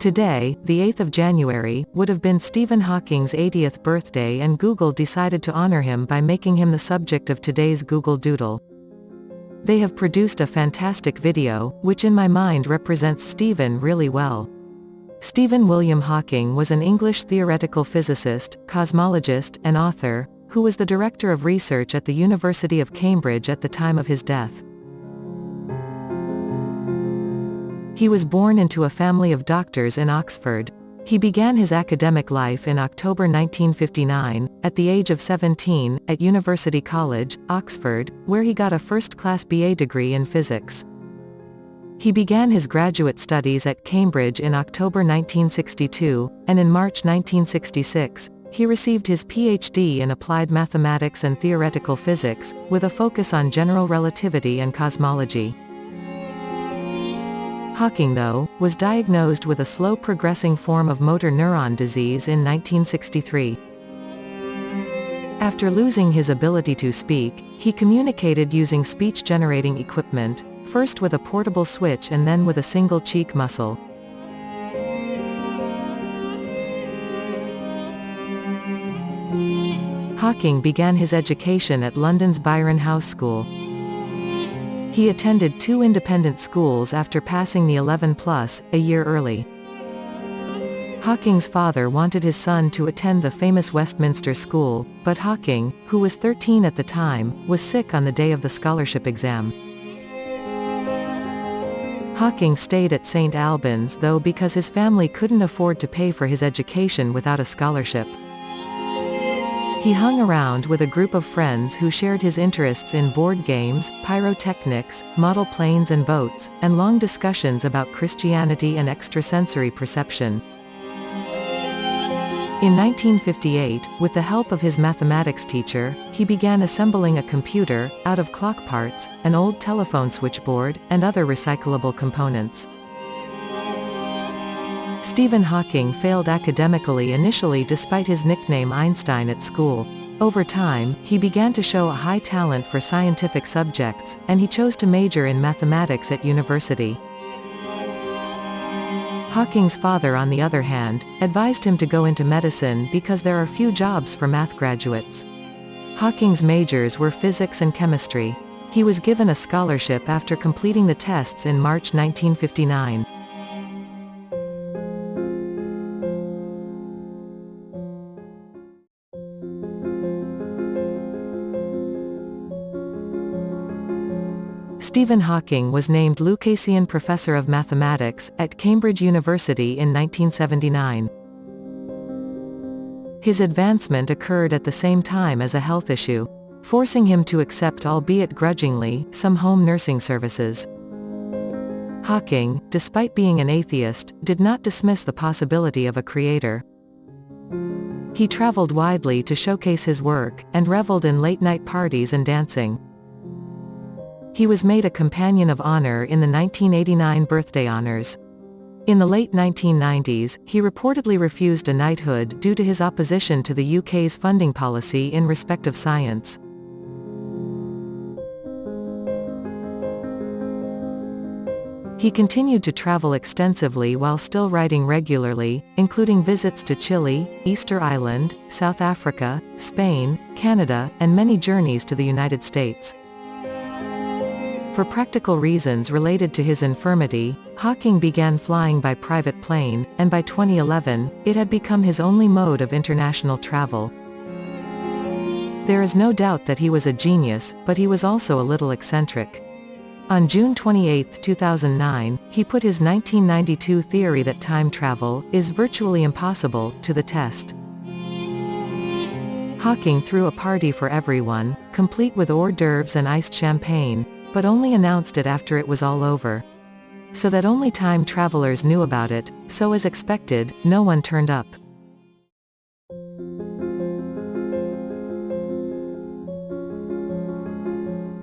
Today, the 8th of January, would have been Stephen Hawking's 80th birthday, and Google decided to honor him by making him the subject of today's Google Doodle. They have produced a fantastic video, which in my mind represents Stephen really well. Stephen William Hawking was an English theoretical physicist, cosmologist, and author, who was the director of research at the University of Cambridge at the time of his death. He was born into a family of doctors in Oxford. He began his academic life in October 1959, at the age of 17, at University College, Oxford, where he got a first-class BA degree in physics. He began his graduate studies at Cambridge in October 1962, and in March 1966, he received his PhD in applied mathematics and theoretical physics, with a focus on general relativity and cosmology. Hawking, though, was diagnosed with a slow-progressing form of motor neuron disease in 1963. After losing his ability to speak, he communicated using speech-generating equipment, first with a portable switch and then with a single cheek muscle. Hawking began his education at London's Byron House School. He attended 2 independent schools after passing the 11+, a year early. Hawking's father wanted his son to attend the famous Westminster School, but Hawking, who was 13 at the time, was sick on the day of the scholarship exam. Hawking stayed at St. Albans though because his family couldn't afford to pay for his education without a scholarship. He hung around with a group of friends who shared his interests in board games, pyrotechnics, model planes and boats, and long discussions about Christianity and extrasensory perception. In 1958, with the help of his mathematics teacher, he began assembling a computer, out of clock parts, an old telephone switchboard, and other recyclable components. Stephen Hawking failed academically initially despite his nickname Einstein at school. Over time, he began to show a high talent for scientific subjects, and he chose to major in mathematics at university. Hawking's father, on the other hand, advised him to go into medicine because there are few jobs for math graduates. Hawking's majors were physics and chemistry. He was given a scholarship after completing the tests in March 1959. Stephen Hawking was named Lucasian Professor of Mathematics at Cambridge University in 1979. His advancement occurred at the same time as a health issue, forcing him to accept, albeit grudgingly, some home nursing services. Hawking, despite being an atheist, did not dismiss the possibility of a creator. He traveled widely to showcase his work, and reveled in late-night parties and dancing. He was made a Companion of Honor in the 1989 birthday honors. In the late 1990s, he reportedly refused a knighthood due to his opposition to the UK's funding policy in respect of science. He continued to travel extensively while still writing regularly, including visits to Chile, Easter Island, South Africa, Spain, Canada, and many journeys to the United States. For practical reasons related to his infirmity, Hawking began flying by private plane, and by 2011, it had become his only mode of international travel. There is no doubt that he was a genius, but he was also a little eccentric. On June 28, 2009, he put his 1992 theory that time travel is virtually impossible to the test. Hawking threw a party for everyone, complete with hors d'oeuvres and iced champagne, but only announced it after it was all over. So that only time travelers knew about it, so as expected, no one turned up.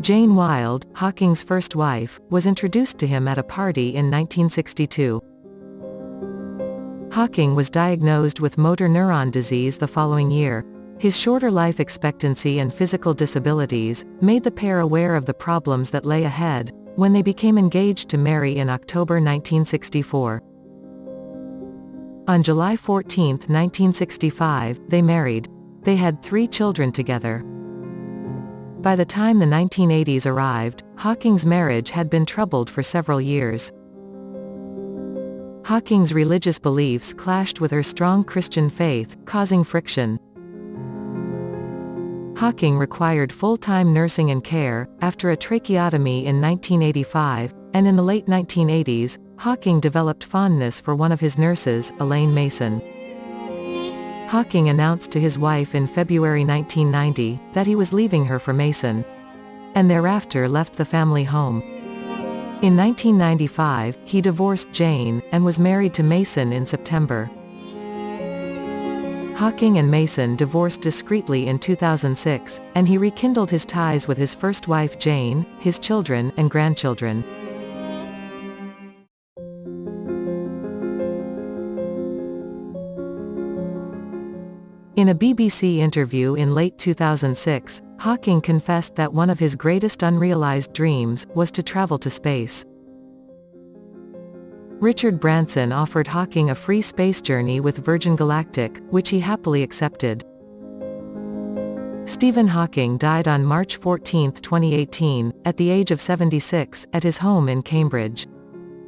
Jane Wilde, Hawking's first wife, was introduced to him at a party in 1962. Hawking was diagnosed with motor neuron disease the following year. His shorter life expectancy and physical disabilities made the pair aware of the problems that lay ahead, when they became engaged to marry in October 1964. On July 14, 1965, they married. They had 3 children together. By the time the 1980s arrived, Hawking's marriage had been troubled for several years. Hawking's religious beliefs clashed with her strong Christian faith, causing friction. Hawking required full-time nursing and care, after a tracheotomy in 1985, and in the late 1980s, Hawking developed fondness for one of his nurses, Elaine Mason. Hawking announced to his wife in February 1990, that he was leaving her for Mason. And thereafter left the family home. In 1995, he divorced Jane, and was married to Mason in September. Hawking and Mason divorced discreetly in 2006, and he rekindled his ties with his first wife Jane, his children and grandchildren. In a BBC interview in late 2006, Hawking confessed that one of his greatest unrealized dreams was to travel to space. Richard Branson offered Hawking a free space journey with Virgin Galactic, which he happily accepted. Stephen Hawking died on March 14, 2018, at the age of 76, at his home in Cambridge.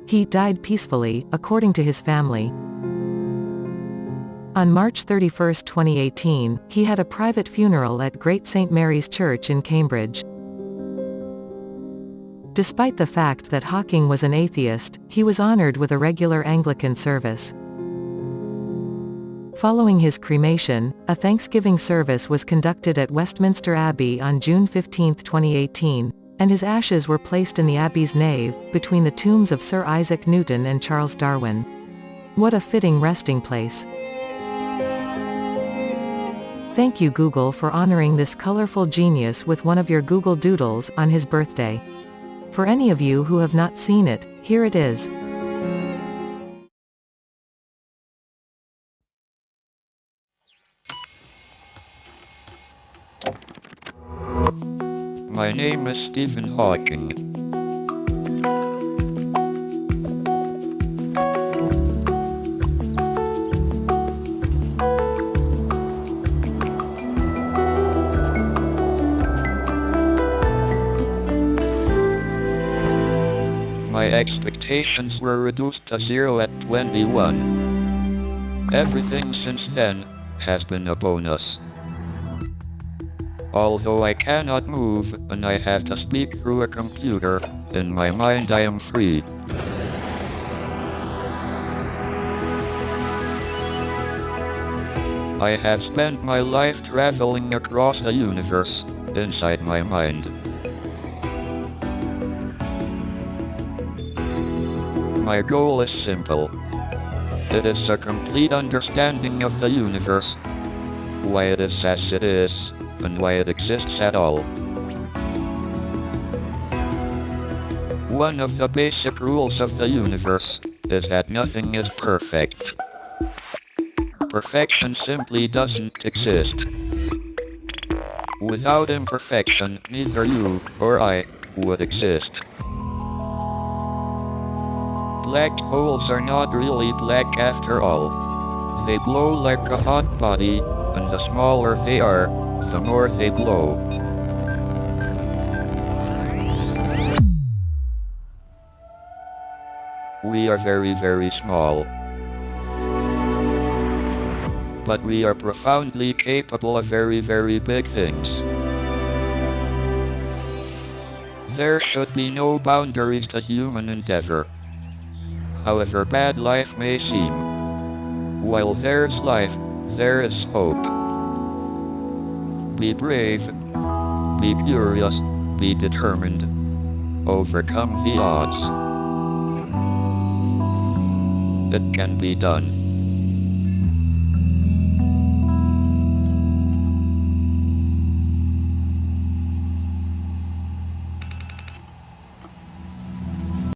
He died peacefully, according to his family. On March 31, 2018, he had a private funeral at Great St. Mary's Church in Cambridge. Despite the fact that Hawking was an atheist, he was honored with a regular Anglican service. Following his cremation, a Thanksgiving service was conducted at Westminster Abbey on June 15, 2018, and his ashes were placed in the Abbey's nave, between the tombs of Sir Isaac Newton and Charles Darwin. What a fitting resting place. Thank you Google for honoring this colorful genius with one of your Google Doodles on his birthday. For any of you who have not seen it, here it is. My name is Stephen Hawking. My expectations were reduced to 0 at 21. Everything since then has been a bonus. Although I cannot move, and I have to speak through a computer, in my mind I am free. I have spent my life traveling across the universe, inside my mind. My goal is simple. It is a complete understanding of the universe, why it is as it is, and why it exists at all. One of the basic rules of the universe is that nothing is perfect. Perfection simply doesn't exist. Without imperfection, neither you or I would exist. Black holes are not really black after all. They glow like a hot body, and the smaller they are, the more they glow. We are very, very small. But we are profoundly capable of very, very big things. There should be no boundaries to human endeavor. However bad life may seem, while there's life, there is hope. Be brave, be curious, be determined. Overcome the odds. It can be done.